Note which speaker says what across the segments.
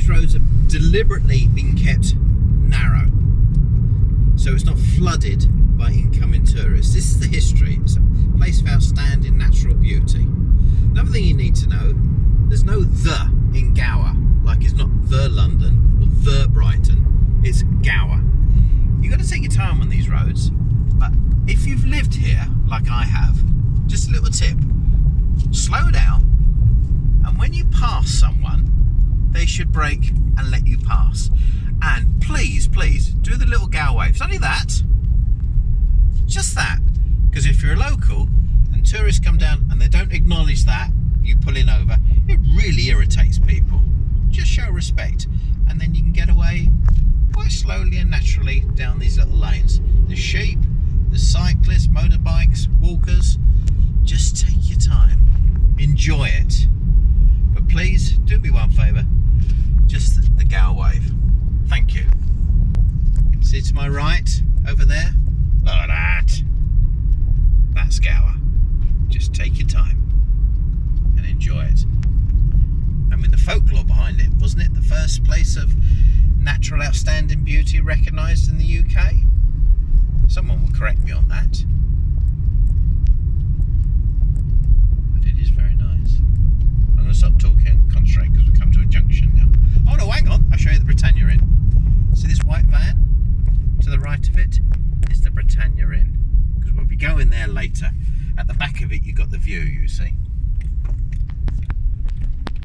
Speaker 1: These roads have deliberately been kept narrow, so it's not flooded by incoming tourists. This is the history. It's a place of outstanding natural beauty. Another thing you need to know, there's no the in Gower, like it's not the London or the Brighton, it's Gower. You've got to take your time on these roads, but if you've lived here, like I have, just a little tip, slow down, and when you pass someone, they should brake and let you pass. And please, please, do the little Gower wave. It's only that. Just that. Because if you're a local and tourists come down and they don't acknowledge that, you pulling over, it really irritates people. Just show respect. And then you can get away quite slowly and naturally down these little lanes. There's sheep, there's cyclists, motorbikes, walkers. Just take your time. Enjoy it. But please, do me one favour. Just the Gower wave. Thank you. See to my right, over there? Look at that. That's Gower. Just take your time and enjoy it. I mean, the folklore behind it, wasn't it the first place of natural outstanding beauty recognised in the UK? Someone will correct me on that. But it is very nice. I'm going to stop talking and concentrate because we've come to a junction now. Oh no, hang on, I'll show you the Britannia Inn. See this white van? To the right of it is the Britannia Inn, because we'll be going there later. At the back of it you've got the view, you see.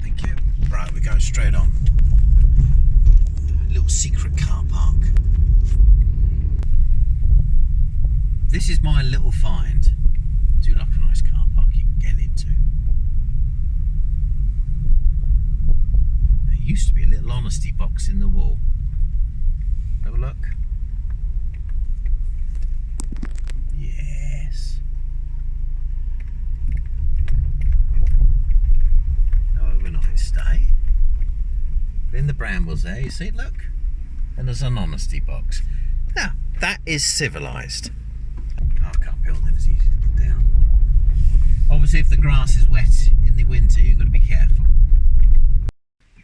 Speaker 1: Thank you. Right, we're going straight on. A little secret car park. This is my little find. I do like a nice car park you can get into. There used to be a little honesty box in the wall. Have a look. Yes. No overnight stay. In the brambles there, you see, look. And there's an honesty box. Now, that is civilised. Park uphill, then it's easy to get down. Obviously, if the grass is wet in the winter, you've got to be careful.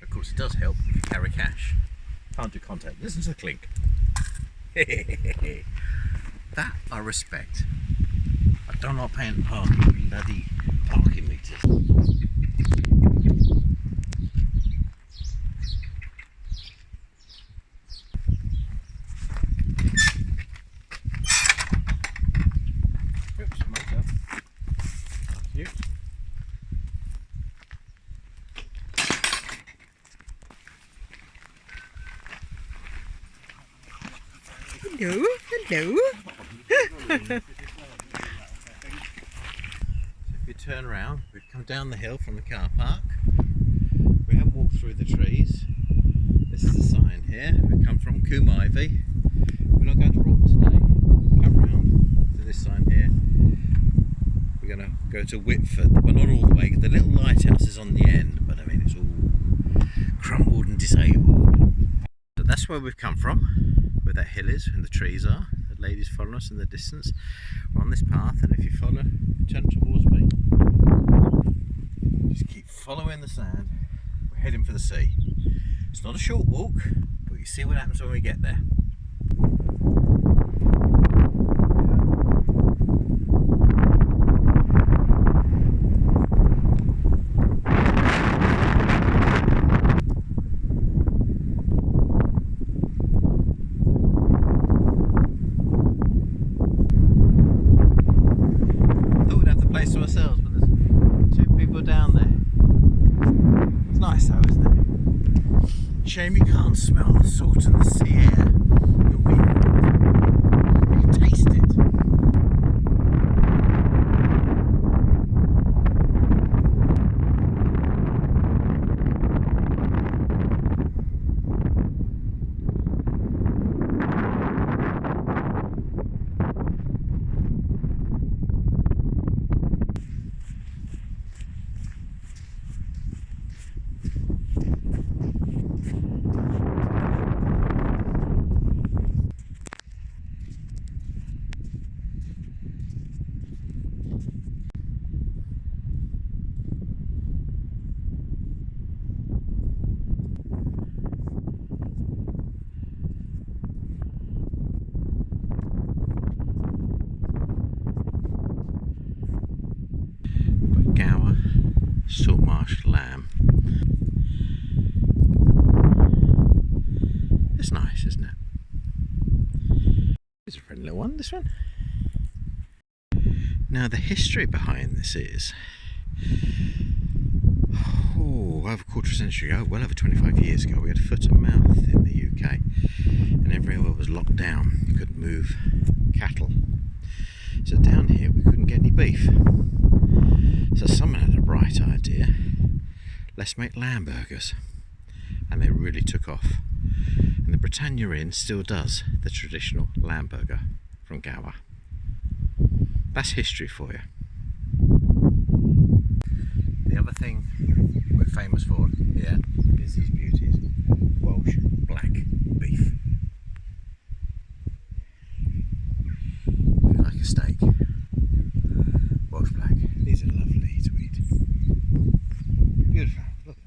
Speaker 1: Of course, it does help if you carry cash. Can't do contact. Listen to the clink. That I respect. I don't like paying bloody parking meters. Oops, myself. Thank you.
Speaker 2: Hello, hello.
Speaker 1: So if you turn around, we've come down the hill from the car park. We haven't walked through the trees. This is the sign here. We come from Coombe Ivy. We're not going to Rotten today. Come round to this sign here. We're going to go to Whitford, but not all the way. The little lighthouse is on the end, but I mean it's all crumbled and disabled. So that's where we've come from, where that hill is and the trees are. The lady's following us in the distance. We're on this path, and if you follow, turn towards me. Just keep following the sand. We're heading for the sea. It's not a short walk, but you see what happens when we get there. To ourselves, but there's 2 people down there. It's nice though, isn't it? Shame you can't smell the salt in the sea air, the wind. You can taste it. salt marsh lamb. It's nice, isn't it? It's a friendly little one, this one. Now the history behind this is, over a quarter of a century ago, well over 25 years ago, we had foot and mouth in the UK and everywhere was locked down. You couldn't move cattle. So down here we couldn't get any beef. So someone had a bright idea, let's make lamb burgers. And they really took off. And the Britannia Inn still does the traditional lamb burger from Gower. That's history for you. The other thing we're famous for here is these beauties. Welsh black beef. If you like a steak, Welsh black. These are lovely to eat. Beautiful. Look.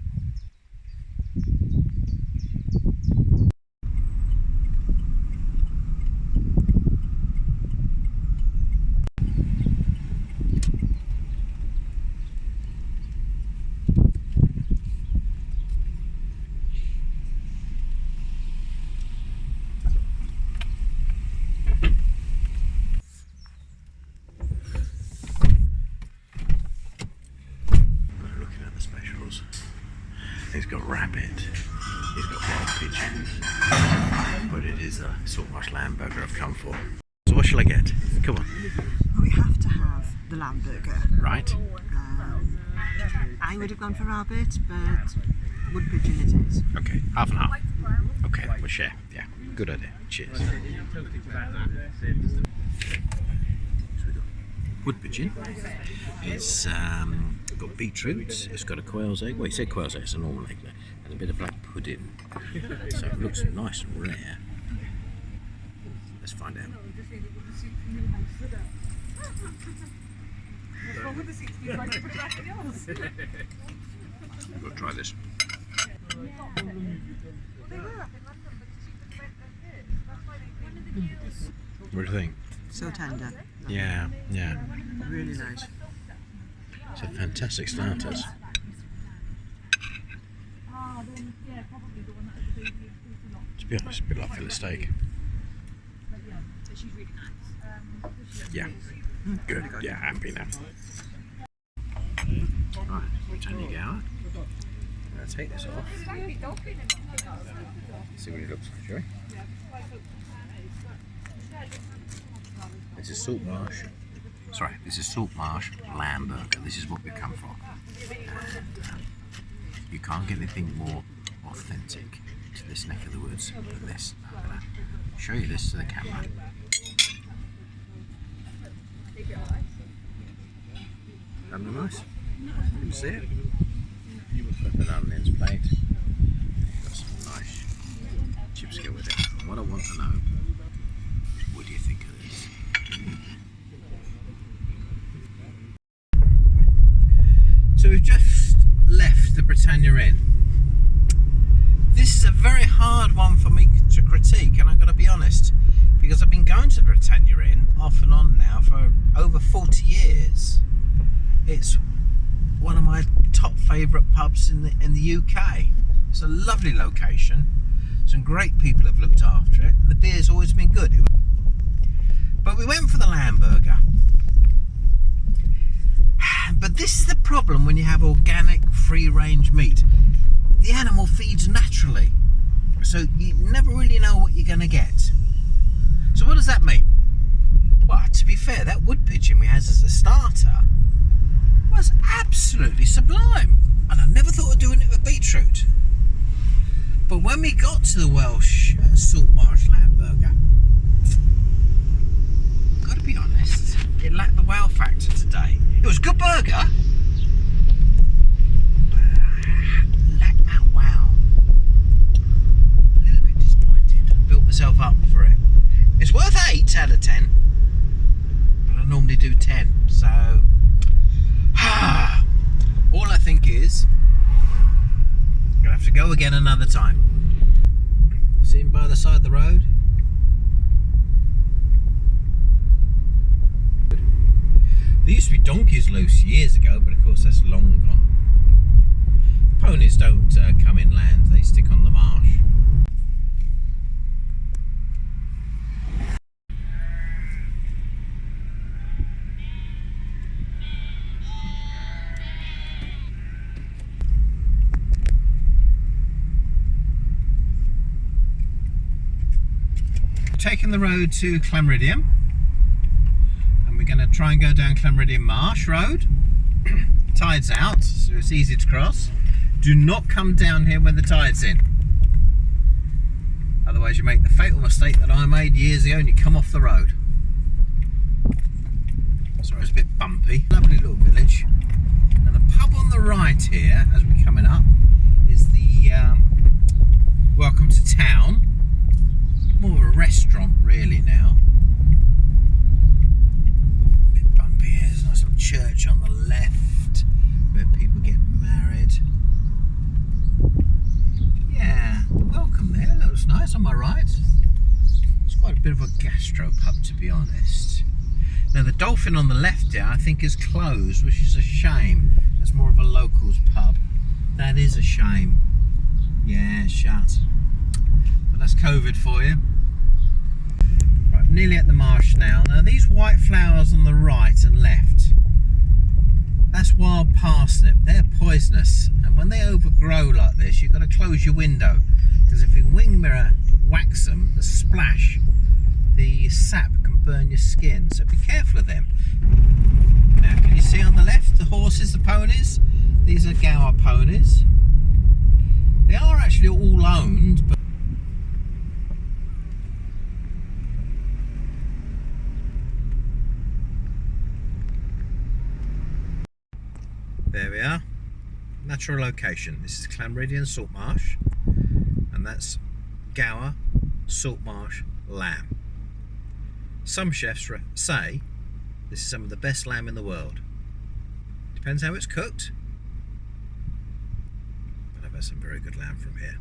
Speaker 1: He's got rabbit, he's got wild pigeon, but it is a salt marsh lamb burger I've come for. So what shall I get? Come on.
Speaker 2: Well, we have to have the lamb burger.
Speaker 1: Right.
Speaker 2: I would have gone for rabbit, but wood pigeon it is.
Speaker 1: Okay, half and half. Okay, we'll share. Yeah, good idea. Cheers. So we've got wood pigeon. It's got beetroot, it's got a quail's egg, well you said quail's egg, it's a normal egg there, and a bit of black pudding, so it looks nice and rare. Let's find out. We'll try this. What do you think?
Speaker 2: So tender.
Speaker 1: Yeah.
Speaker 2: Really nice.
Speaker 1: So fantastic starters. To be honest, a bit like fillet steak. Yeah, good. Yeah, happy now. Right, Britannia Gower. I'm going to take this off. See what it looks like, shall we? This is salt marsh. Sorry, this is salt marsh lamb burger. This is what we come from. And you can't get anything more authentic to this neck of the woods than this. I'm going to show you this to the camera. Isn't that nice? You can see it. Put it on Lynn's plate. Got some nice chips to go with it. And what I want to know is, what do you think of this? So we've just left the Britannia Inn. This is a very hard one for me to critique, and I've got to be honest, because I've been going to the Britannia Inn off and on now for over 40 years. It's one of my top favourite pubs in the UK. It's a lovely location. Some great people have looked after it. The beer's always been good. But we went for the lamb burger. But this is the problem when you have organic, free-range meat. The animal feeds naturally, so you never really know what you're going to get. So what does that mean? Well, to be fair, that wood pigeon we had as a starter was absolutely sublime, and I never thought of doing it with beetroot. But when we got to the Welsh salt marsh lamb burger, I've got to be honest, it lacked the wow factor today. It was a good burger, lacked that wow. A little bit disappointed. I built myself up for it. It's worth 8 out of 10, but I normally do 10, so all I think is I'm gonna have to go again another time. See him by the side of the road? There used to be donkeys loose years ago, but of course that's long gone. ponies don't come inland, they stick on the marsh. Taking the road to Clanridian, and we're going to try and go down Clanridian Marsh Road. Tide's out, so it's easy to cross. Do not come down here when the tide's in, otherwise you make the fatal mistake that I made years ago and you come off the road. Sorry, it's a bit bumpy. Lovely little village, and the pub on the right here as we're coming up is the Welcome to Town. More of a restaurant really now. A bit bumpy here. There's a nice little church on the left where people get married. Yeah, welcome there. Looks nice on my right. It's quite a bit of a gastro pub, to be honest. Now the Dolphin on the left there I think is closed, which is a shame. That's more of a locals pub. That is a shame. Yeah, shut. But that's COVID for you. Right, nearly at the marsh now. Now these white flowers on the right and left, that's wild parsnip. They're poisonous, and when they overgrow like this, you've got to close your window, because if your wing mirror whacks them, the splash, the sap can burn your skin. So be careful of them. Now, can you see on the left the horses, the ponies? These are Gower ponies. They are actually all owned, but there we are. Natural location. This is Clanridian Salt Marsh, and that's Gower Salt Marsh lamb. Some chefs say this is some of the best lamb in the world. Depends how it's cooked, but I've had some very good lamb from here.